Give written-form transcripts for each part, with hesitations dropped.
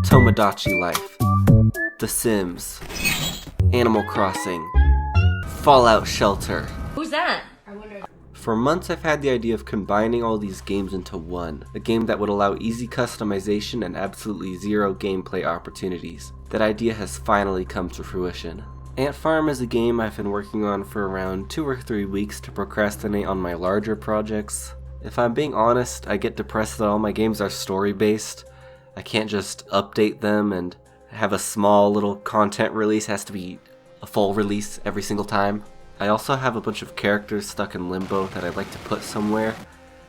Tomodachi Life, The Sims, Animal Crossing, Fallout Shelter. Who's that? For months I've had the idea of combining all these games into one, a game that would allow easy customization and absolutely zero gameplay opportunities. That idea has finally come to fruition. Antfarm is a game I've been working on for around 2 or 3 weeks to procrastinate on my larger projects. If I'm being honest, I get depressed that all my games are story-based. I can't just update them and have a small little content release. It has to be a full release every single time. I also have a bunch of characters stuck in limbo that I'd like to put somewhere.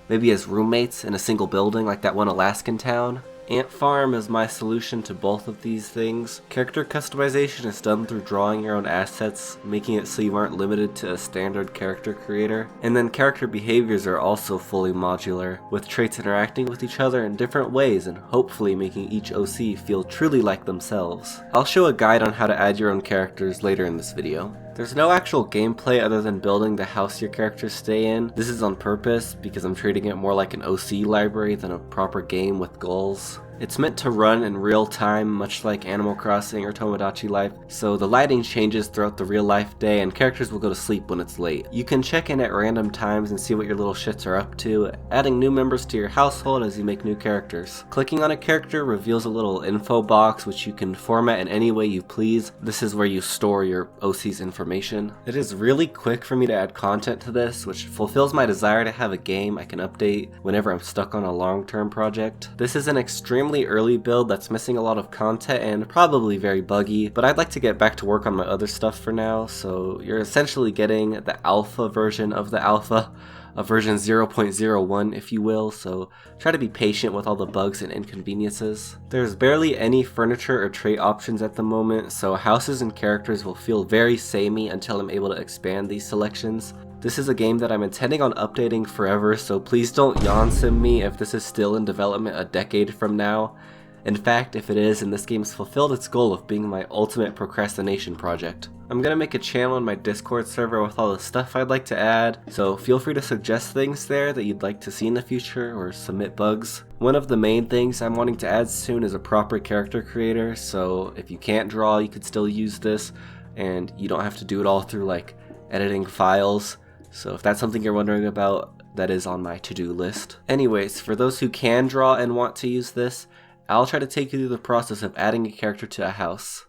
Maybe as roommates in a single building like that one Alaskan town. Antfarm is my solution to both of these things. Character customization is done through drawing your own assets, making it so you aren't limited to a standard character creator. And then character behaviors are also fully modular, with traits interacting with each other in different ways and hopefully making each OC feel truly like themselves. I'll show a guide on how to add your own characters later in this video. There's no actual gameplay other than building the house your characters stay in. This is on purpose because I'm treating it more like an OC library than a proper game with goals. It's meant to run in real time, much like Animal Crossing or Tomodachi Life, so the lighting changes throughout the real life day and characters will go to sleep when it's late. You can check in at random times and see what your little shits are up to, adding new members to your household as you make new characters. Clicking on a character reveals a little info box which you can format in any way you please. This is where you store your OC's information. It is really quick for me to add content to this, which fulfills my desire to have a game I can update whenever I'm stuck on a long-term project. This is an extremely early build that's missing a lot of content and probably very buggy, but I'd like to get back to work on my other stuff for now, so you're essentially getting the alpha version of the alpha, a version 0.01 if you will, so try to be patient with all the bugs and inconveniences. There's barely any furniture or trait options at the moment, so houses and characters will feel very samey until I'm able to expand these selections. This is a game that I'm intending on updating forever, so please don't yawn sim me if this is still in development a decade from now. In fact, if it is, and this game's fulfilled its goal of being my ultimate procrastination project. I'm gonna make a channel in my Discord server with all the stuff I'd like to add, so feel free to suggest things there that you'd like to see in the future or submit bugs. One of the main things I'm wanting to add soon is a proper character creator, so if you can't draw, you could still use this, and you don't have to do it all through like editing files. So if that's something you're wondering about, that is on my to-do list. Anyways, for those who can draw and want to use this, I'll try to take you through the process of adding a character to a house.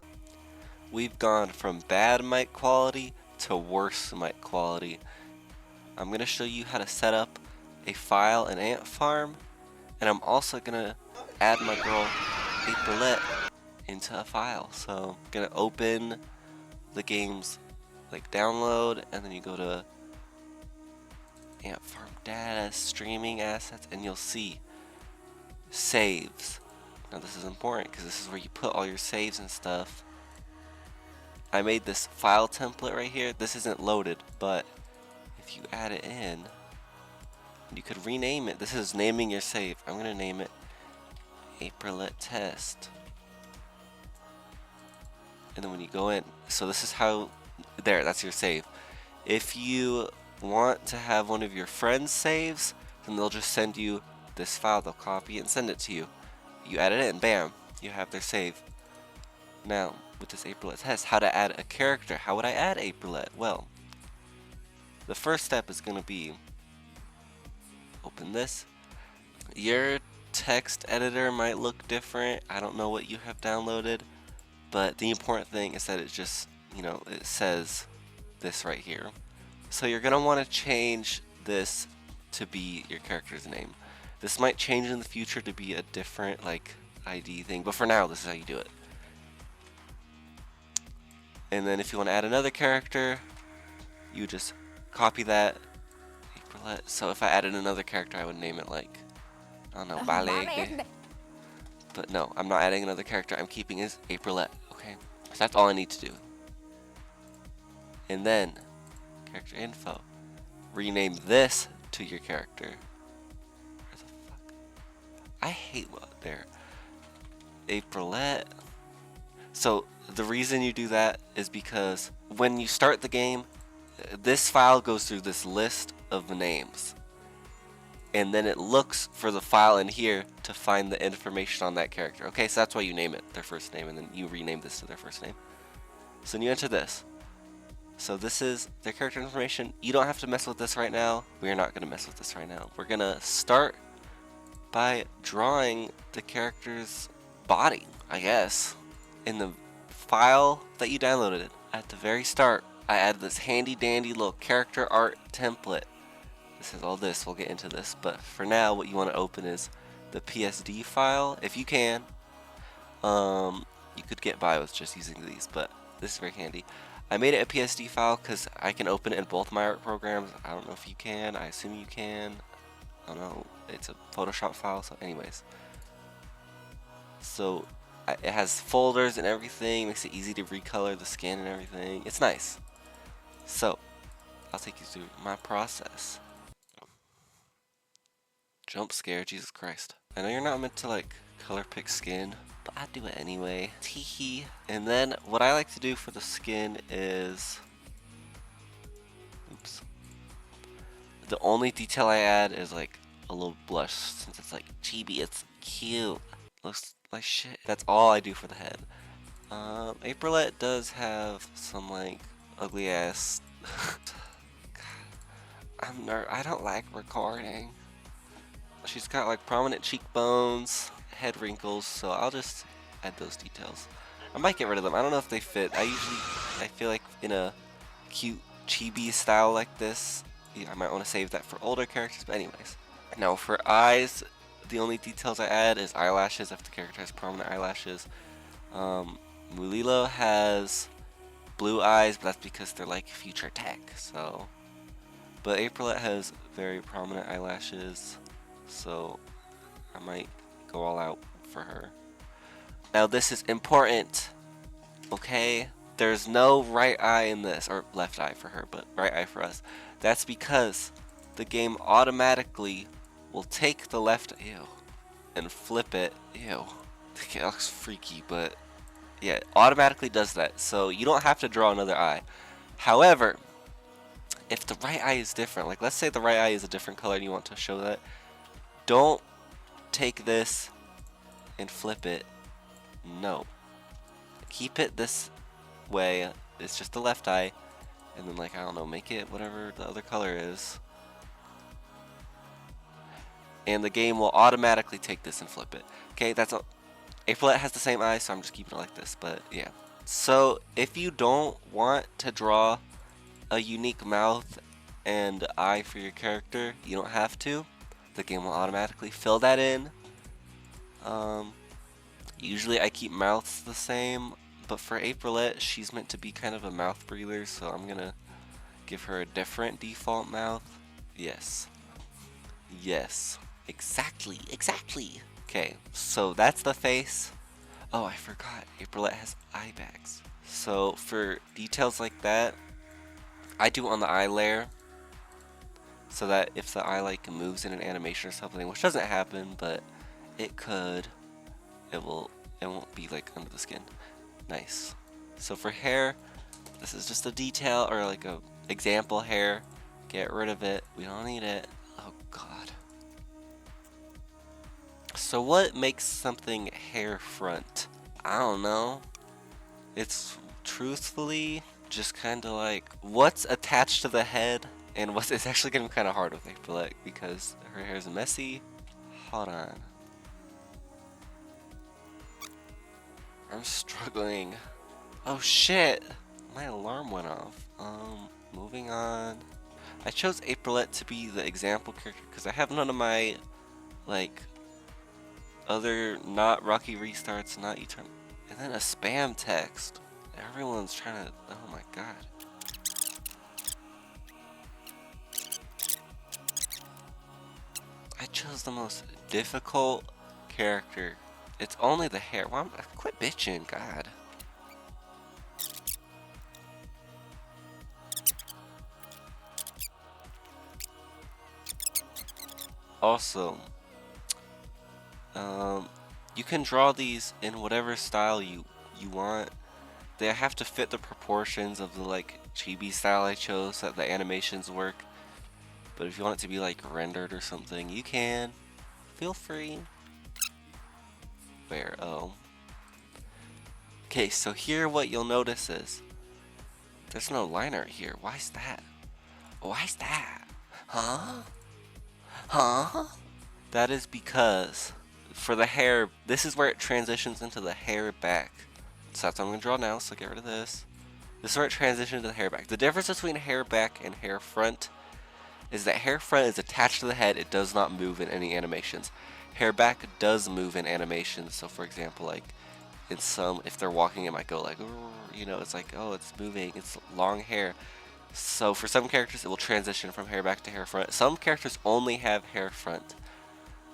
We've gone from bad mic quality to worse mic quality. I'm going to show you how to set up a file in Antfarm, and I'm also going to add my girl Aprilette into a file. So I'm going to open the game's like download, and then you go to Antfarm data, streaming assets, and you'll see saves. Now this is important because this is where you put all your saves and stuff. I made this file template right here. This isn't loaded, but if you add it in, you could rename it. This is naming your save. I'm gonna name it Aprilette Test. And then when you go in, so this is how, there, that's your save. If you want to have one of your friends' saves, then they'll just send you this file. They'll copy it and send it to you. You add it in, bam, you have their save. Now, with this Aprilette test, how to add a character. How would I add Aprilette? Well, the first step is going to be open this. Your text editor might look different. I don't know what you have downloaded, but the important thing is that it just, you know, it says this right here. So you're going to want to change this to be your character's name. This might change in the future to be a different like ID thing, but for now this is how you do it. And then if you want to add another character, you just copy that Aprilette. So if I added another character, I would name it like, I don't know, Ballet. But no, I'm not adding another character. I'm keeping his Aprilette. Okay, so that's all I need to do. And then character info. Rename this to your character. Where the fuck? I hate what there. Aprilette. So the reason you do that is because when you start the game, this file goes through this list of names. and then it looks for the file in here to find the information on that character. Okay, so that's why you name it their first name, and then you rename this to their first name. So then you enter this. So this is their character information. You don't have to mess with this right now. We're not going to mess with this right now. We're going to start by drawing the character's body, I guess. In the file that you downloaded, at the very start, I added this handy dandy little character art template. This is all this, we'll get into this, but for now what you want to open is the PSD file, if you can. You could get by with just using these, but this is very handy. I made it a PSD file because I can open it in both my art programs. I don't know if you can, I assume you can. I don't know, it's a Photoshop file, so anyways. So it has folders and everything, makes it easy to recolor the skin and everything. It's nice. So, I'll take you through my process. Jump scare, Jesus Christ. I know you're not meant to like color pick skin, but I do it anyway. Teehee. And then what I like to do for the skin is, oops. The only detail I add is like a little blush, since it's like chibi, it's cute. Looks like shit. That's all I do for the head. Aprilette does have some like ugly ass. I don't like recording. She's got like prominent cheekbones, head wrinkles, so I'll just add those details. I might get rid of them. I don't know if they fit. I feel like in a cute chibi style like this, I might want to save that for older characters, but anyways. Now for eyes, the only details I add is eyelashes if the character has prominent eyelashes. Mulilo has blue eyes, but that's because they're like future tech, so. But Aprilette has very prominent eyelashes, so I might go all out for her. Now this is important, okay? There's no right eye in this, or left eye for her, but right eye for us. That's because the game automatically will take the left, ew, and flip it, ew. It looks freaky, but yeah, it automatically does that, so you don't have to draw another eye. However, if the right eye is different, like let's say the right eye is a different color and you want to show that, don't take this and flip it. No. Keep it this way. It's just the left eye. And then like, I don't know, make it whatever the other color is. And the game will automatically take this and flip it. Okay, that's all. Aprilette has the same eye, so I'm just keeping it like this, but yeah. So if you don't want to draw a unique mouth and eye for your character, you don't have to. The game will automatically fill that in. Usually I keep mouths the same, but for Aprilette, she's meant to be kind of a mouth breather, so I'm gonna give her a different default mouth. Yes. Yes. Exactly. Exactly. Okay, so that's the face. Oh, I forgot. Aprilette has eye bags. So for details like that, I do on the eye layer, so that if the eye like moves in an animation or something, which doesn't happen, but it could, it won't be like under the skin. Nice. So for hair, this is just a detail or like a example hair. Get rid of it. We don't need it. Oh god. So what makes something hair front? I don't know. It's truthfully just kind of like what's attached to the head and what's. It's actually getting kind of hard with Aprilette because her hair is messy. Hold on. I'm struggling. Oh shit! My alarm went off. Moving on. I chose Aprilette to be the example character because I have none of my like other not Rocky Restarts, not Eternal. And then a spam text. Everyone's trying to. Oh my god. I chose the most difficult character. It's only the hair. Well, quit bitching, god. Also, you can draw these in whatever style you want. They have to fit the proportions of the like chibi style I chose so that the animations work. But if you want it to be like rendered or something, you can. Feel free. Where? Oh. Okay, so here what you'll notice is there's no line art here. Why is that? Why is that? Huh? Huh? That is because for the hair, this is where it transitions into the hair back. So that's what I'm going to draw now, so get rid of this. This is where it transitions to the hair back. The difference between hair back and hair front is that hair front is attached to the head. It does not move in any animations. Hair back does move in animations. So for example, like in some, if they're walking, it might go like, you know, it's like, oh, it's moving, it's long hair. So for some characters, it will transition from hair back to hair front. Some characters only have hair front.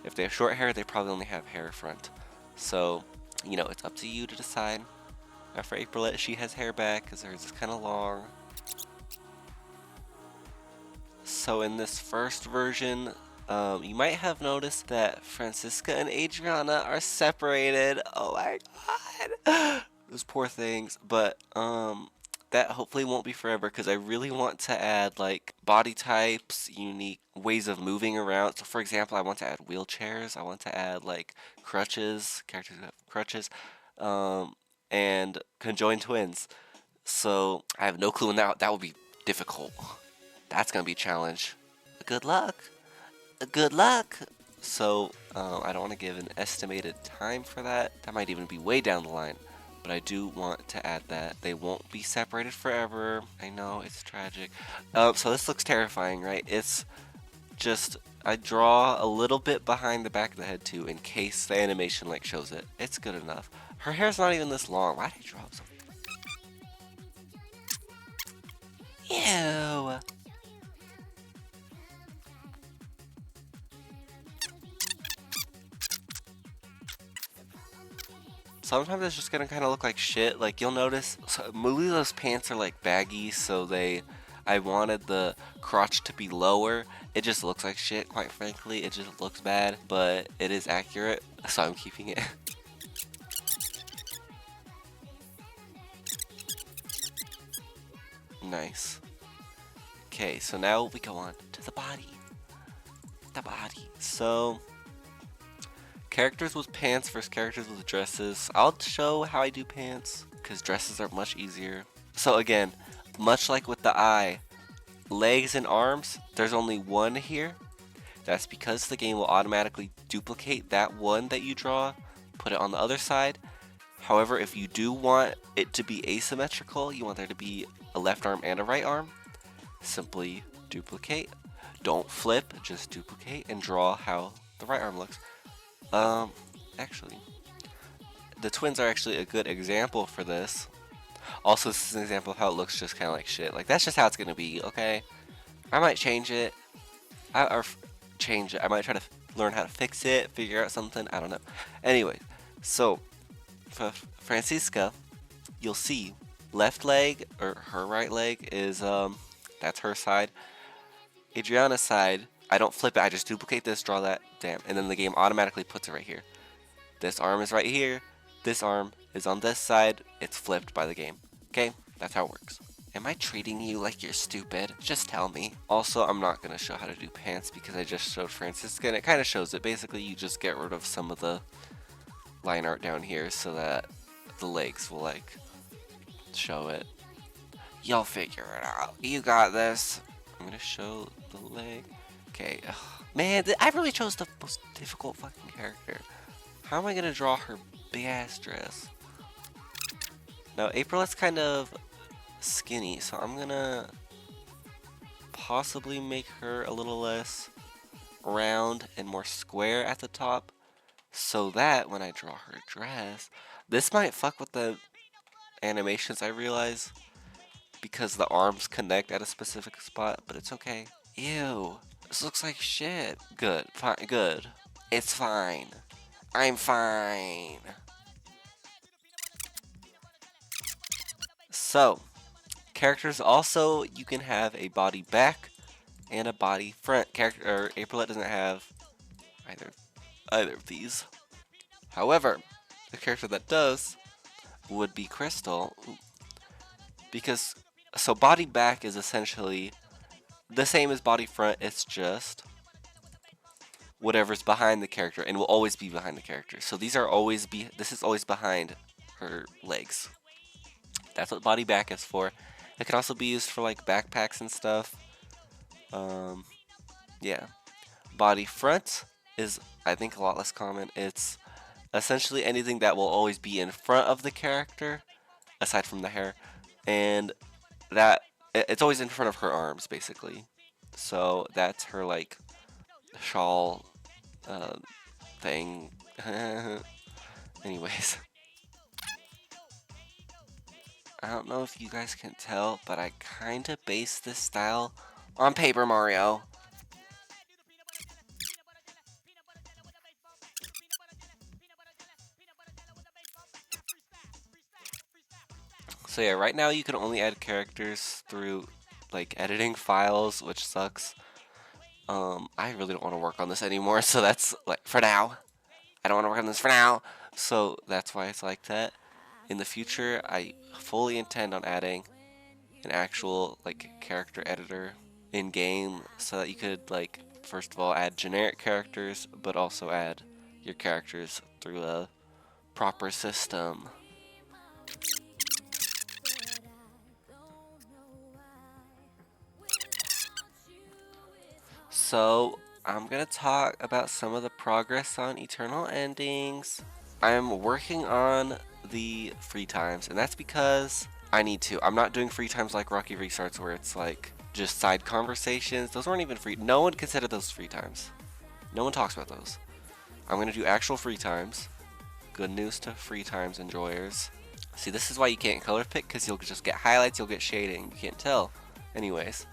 If they have short hair, they probably only have hair front. So, you know, it's up to you to decide. Now for Aprilette, she has hair back because hers is kind of long. So in this first version, you might have noticed that Francisca and Adriana are separated. Oh my god. Those poor things. But that hopefully won't be forever because I really want to add like body types, unique ways of moving around. So for example, I want to add wheelchairs. I want to add like crutches, characters who have crutches, and conjoined twins. So I have no clue, and that will be difficult. That's gonna be a challenge. Good luck. Good luck. So I don't want to give an estimated time for that. That might even be way down the line. But I do want to add that they won't be separated forever. I know, it's tragic. So this looks terrifying, right? It's just, I draw a little bit behind the back of the head too, in case the animation like shows it. It's good enough. Her hair's not even this long. Why did I draw it so... Ew. Sometimes it's just gonna kind of look like shit. Like you'll notice, so Mulila's pants are like baggy, so I wanted the crotch to be lower. It just looks like shit, quite frankly. It just looks bad, but it is accurate, so I'm keeping it. Nice. Okay, so now we go on to the body. The body. So characters with pants versus characters with dresses. I'll show how I do pants because dresses are much easier. So again, much like with the eye, legs and arms, there's only one here. That's because the game will automatically duplicate that one that you draw, put it on the other side. However, if you do want it to be asymmetrical, you want there to be a left arm and a right arm, simply duplicate. Don't flip, just duplicate and draw how the right arm looks. Actually, the twins are actually a good example for this. Also, this is an example of how it looks just kind of like shit. Like, that's just how it's gonna be, okay? I might change it. I might try to learn how to fix it, figure out something, I don't know. Anyway, so, for Francisca, you'll see left leg, or her right leg is, that's her side. Adriana's side, I don't flip it, I just duplicate this, draw that, damn, and then the game automatically puts it right here. This arm is right here, this arm is on this side, it's flipped by the game. Okay, that's how it works. Am I treating you like you're stupid? Just tell me. Also, I'm not going to show how to do pants because I just showed Francisca and it kind of shows it. Basically, you just get rid of some of the line art down here so that the legs will like show it. You'll figure it out. You got this. I'm going to show the leg. Okay, man, I really chose the most difficult fucking character. How am I gonna draw her big ass dress? Now, Aprillette's kind of skinny, so I'm gonna possibly make her a little less round and more square at the top, so that when I draw her dress, this might fuck with the animations, I realize, because the arms connect at a specific spot, but it's okay. Ew. This looks like shit. Good. Fine. Good. It's fine. I'm fine. So, characters also, you can have a body back and a body front. Aprilette doesn't have either of these. However, the character that does would be Crystal. Because, so body back is essentially the same as body front. It's just whatever's behind the character and will always be behind the character. So this is always behind her legs. That's what body back is for. It can also be used for like backpacks and stuff. Yeah. Body front is, I think, a lot less common. It's essentially anything that will always be in front of the character, aside from the hair, and that it's always in front of her arms, basically. So that's her like shawl thing. Anyways, I don't know if you guys can tell, but I kind of based this style on Paper Mario. So yeah, right now you can only add characters through like editing files, which sucks. I really don't want to work on this anymore, so that's like for now. I don't want to work on this for now, so that's why it's like that. In the future, I fully intend on adding an actual like character editor in game, so that you could like first of all add generic characters, but also add your characters through a proper system. So I'm gonna talk about some of the progress on Eternal Endings. I'm working on the free times, and that's because I need to. I'm not doing free times like Rocky Restarts where it's like just side conversations. Those weren't even free. No one considered those free times. No one talks about those. I'm gonna do actual free times. Good news to free times enjoyers. See, this is why you can't color pick, because you'll just get highlights, you'll get shading. You can't tell. Anyways,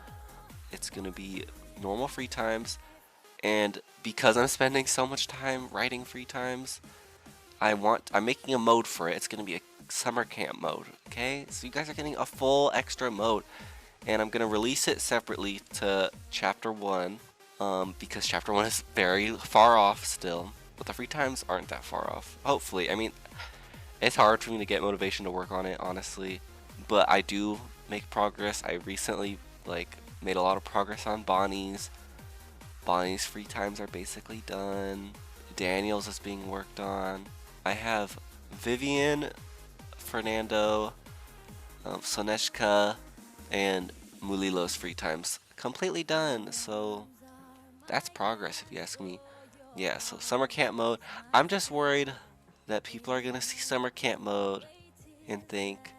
it's gonna be normal free times, and because I'm spending so much time writing free times, I'm making a mode for it. It's gonna be a summer camp mode, okay? So you guys are getting a full extra mode, and I'm gonna release it separately to chapter 1, because chapter 1 is very far off still, but the free times aren't that far off. Hopefully. I mean, it's hard for me to get motivation to work on it, honestly, but I do make progress. I recently made a lot of progress on Bonnie's. Bonnie's free times are basically done. Daniel's is being worked on. I have Vivian, Fernando, Soneshka, and Mulilo's free times completely done, so that's progress if you ask me. Yeah, so summer camp mode. I'm just worried that people are gonna see summer camp mode and think,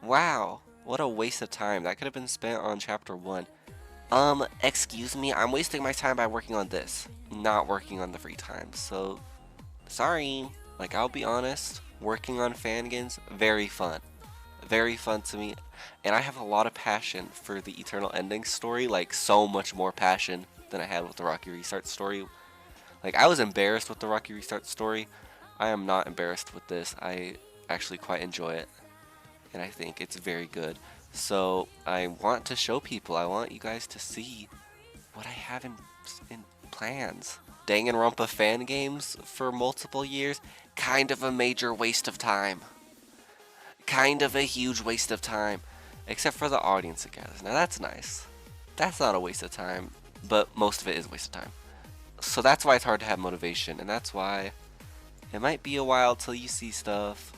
wow, what a waste of time. That could have been spent on chapter 1. Excuse me, I'm wasting my time by working on this, not working on the free time. So, sorry. Like, I'll be honest, working on fan games, very fun. Very fun to me. And I have a lot of passion for the Eternal Ending story, like, so much more passion than I had with the Rocky Restart story. Like, I was embarrassed with the Rocky Restart story. I am not embarrassed with this. I actually quite enjoy it, and I think it's very good. So I want to show people. I want you guys to see what I have in plans. Danganronpa fan games for multiple years. Kind of a major waste of time. Kind of a huge waste of time. Except for the audience it gathers. Now that's nice. That's not a waste of time, but most of it is a waste of time. So that's why it's hard to have motivation, and that's why it might be a while till you see stuff.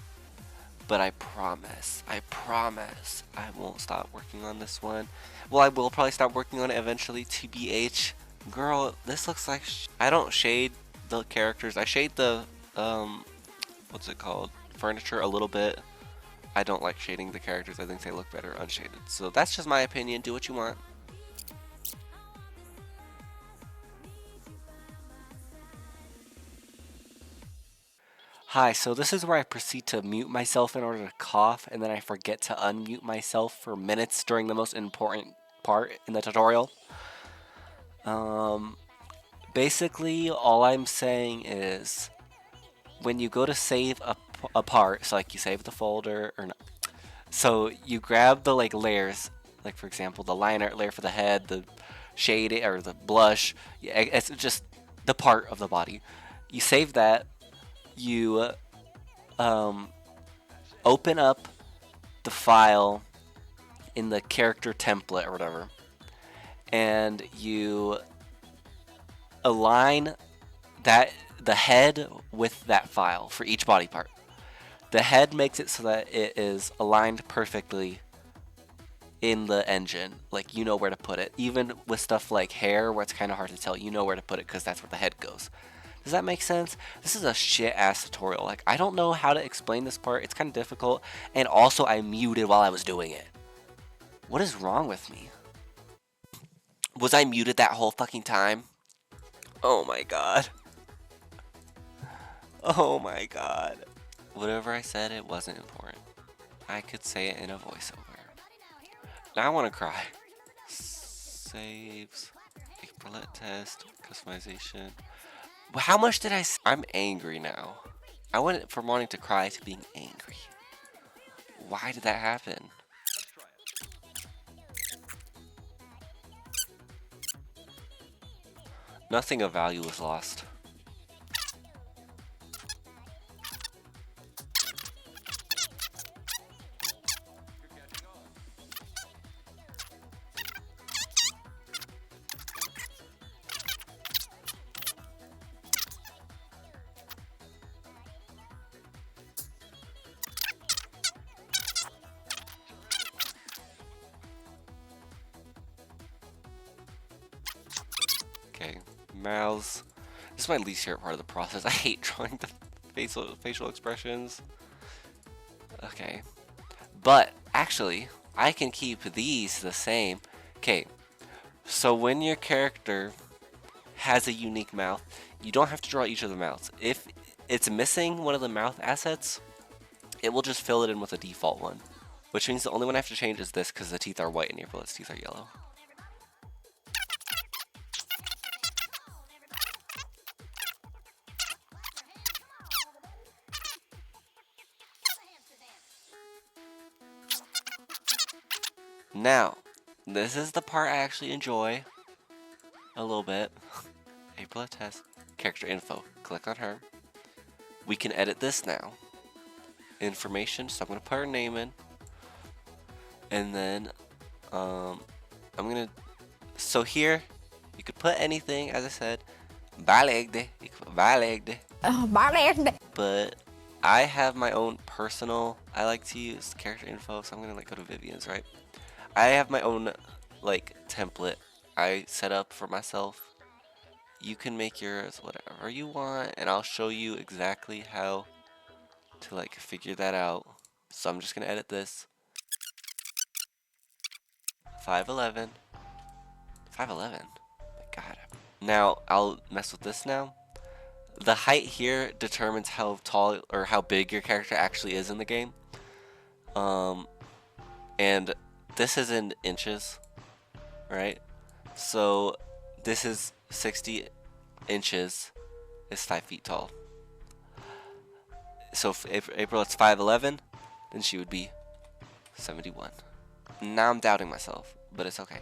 But I promise, I won't stop working on this one. Well, I will probably stop working on it eventually, TBH. Girl, this looks like I don't shade the characters. I shade the, what's it called? Furniture a little bit. I don't like shading the characters. I think they look better unshaded. So that's just my opinion. Do what you want. Hi, so this is where I proceed to mute myself in order to cough, and then I forget to unmute myself for minutes during the most important part in the tutorial. Basically, all I'm saying is, when you go to save a part, so like you save the folder, or not, so you grab the layers, like for example, the line art layer for the head, the shade, or the blush, it's just the part of the body. You save that, you open up the file in the character template or whatever, and you align the head with that file for each body part. The head makes it so that it is aligned perfectly in the engine, like you know where to put it. Even with stuff like hair, where it's kind of hard to tell, you know where to put it because that's where the head goes. Does that make sense? This is a shit ass tutorial. Like, I don't know how to explain this part. It's kind of difficult, and also I muted while I was doing it. What is wrong with me? Was I muted that whole fucking time? Oh my god. Oh my god. Whatever I said, it wasn't important. I could say it in a voiceover. Now I want to cry. Saves. Aprilette test. Customization. How much did I say? I'm angry now. I went from wanting to cry to being angry. Why did that happen? Nothing of value was lost. Okay, mouths. This is my least favorite part of the process. I hate drawing the facial expressions. Okay, but actually, I can keep these the same. Okay, so when your character has a unique mouth, you don't have to draw each of the mouths. If it's missing one of the mouth assets, it will just fill it in with a default one, which means the only one I have to change is this because the teeth are white and April's teeth are yellow. Now, this is the part I actually enjoy a little bit. April test, character info. Click on her. We can edit this now. Information, so I'm going to put her name in. And then, so here, you could put anything, as I said. Balegde. You could put balegde. But I have my own personal, I like to use character info, so I'm going to like go to Vivian's, right? I have my own like template I set up for myself. You can make yours whatever you want, and I'll show you exactly how to like figure that out. So I'm just gonna edit this. 511. 511. My God. Now I'll mess with this now. The height here determines how tall or how big your character actually is in the game. And this is in inches, right? So this is 60 inches is 5 feet tall. So if April it's 5'11", then she would be 71. Now I'm doubting myself, but it's okay.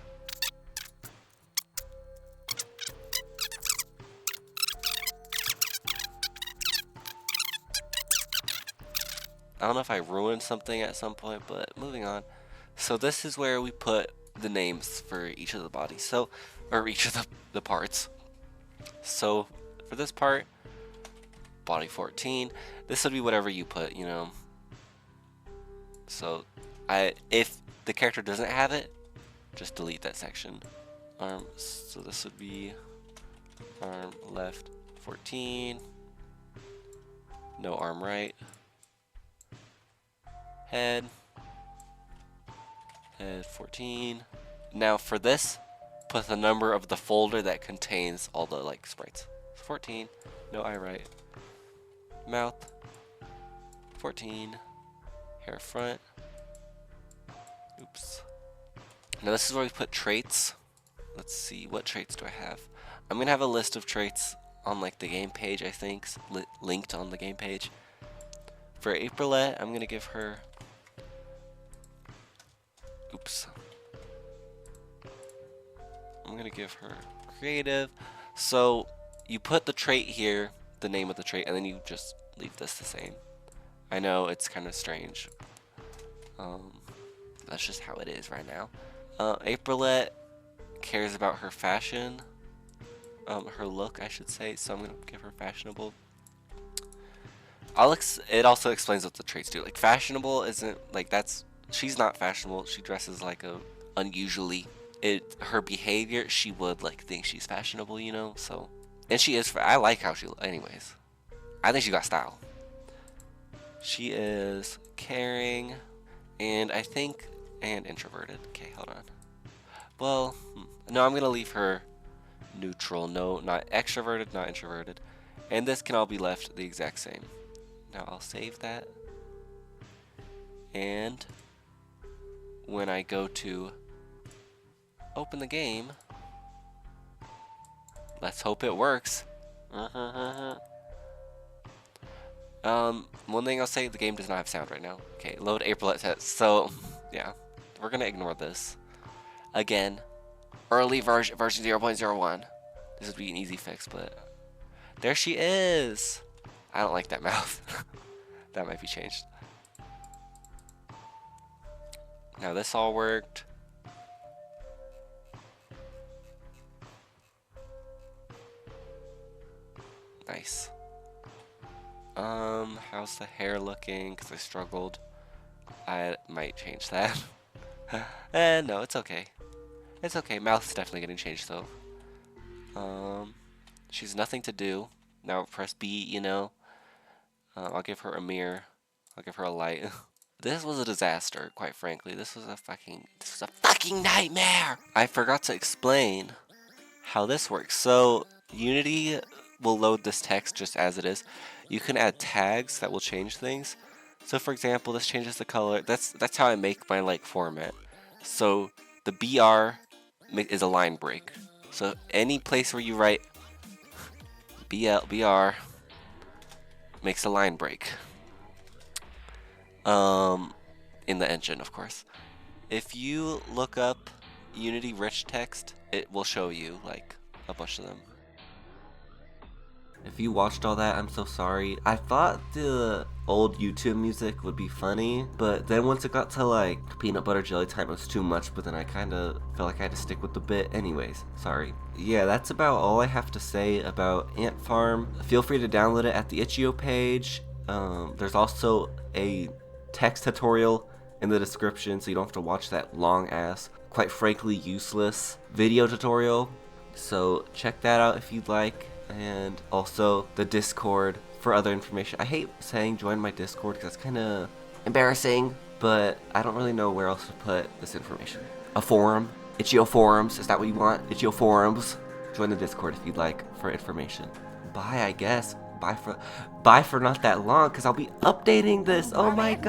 I don't know if I ruined something at some point, but moving on. So this is where we put the names for each of the bodies, so, or each of the parts. So for this part, body 14, this would be whatever you put, you know. So if the character doesn't have it, just delete that section. Arm, so this would be arm left 14, no arm right, head 14. Now for this, put the number of the folder that contains all the like sprites. 14, no eye right, mouth 14, hair front. Oops. Now this is where we put traits. Let's see, what traits do I have? I'm gonna have a list of traits on like the game page, I think, linked on the game page. For Aprilette, I'm gonna give her, oops. I'm gonna give her creative. So you put the trait here, the name of the trait, and then you just leave this the same. I know it's kind of strange. That's just how it is right now. Aprilette cares about her fashion, her look, I should say. So I'm gonna give her fashionable. It also explains what the traits do. Like fashionable isn't like she's not fashionable. She dresses like unusually. Her behavior, she would like think she's fashionable, you know. So, and she is. I like how she. Anyways, I think she got style. She is caring, and introverted. Okay, hold on. Well, no, I'm gonna leave her neutral. No, not extroverted, not introverted, and this can all be left the exact same. Now I'll save that, and when I go to open the game, let's hope it works. One thing I'll say, the game does not have sound right now. Okay, load April at test. So, yeah, we're gonna ignore this. Again, early version 0.01. This would be an easy fix, but there she is. I don't like that mouth. That might be changed. Now this all worked. Nice. How's the hair looking? Because I struggled. I might change that. No, it's okay. It's okay. Mouth's definitely getting changed though. She's nothing to do. Now press B, you know. I'll give her a mirror. I'll give her a light. This was a disaster, quite frankly. This was a fucking nightmare! I forgot to explain how this works. So, Unity will load this text just as it is. You can add tags that will change things. So, for example, this changes the color. That's how I make my, like, format. So, the BR is a line break. So, any place where you write BR makes a line break. In the engine, of course. If you look up Unity rich text, it will show you like a bunch of them. If you watched all that, I'm so sorry. I thought the old YouTube music would be funny, but then once it got to like peanut butter jelly time, it was too much, but then I kind of felt like I had to stick with the bit. Anyways, sorry. Yeah, that's about all I have to say about Antfarm. Feel free to download it at the itch.io page. There's also a text tutorial in the description, so you don't have to watch that long ass, quite frankly useless video tutorial. So check that out if you'd like. And also the Discord for other information. I hate saying join my Discord because that's kind of embarrassing, but I don't really know where else to put this information. A forum, itch.io forums, is that what you want? itch.io forums. Join the Discord if you'd like for information. Bye, I guess. Bye for not that long, because I'll be updating this. Oh my god.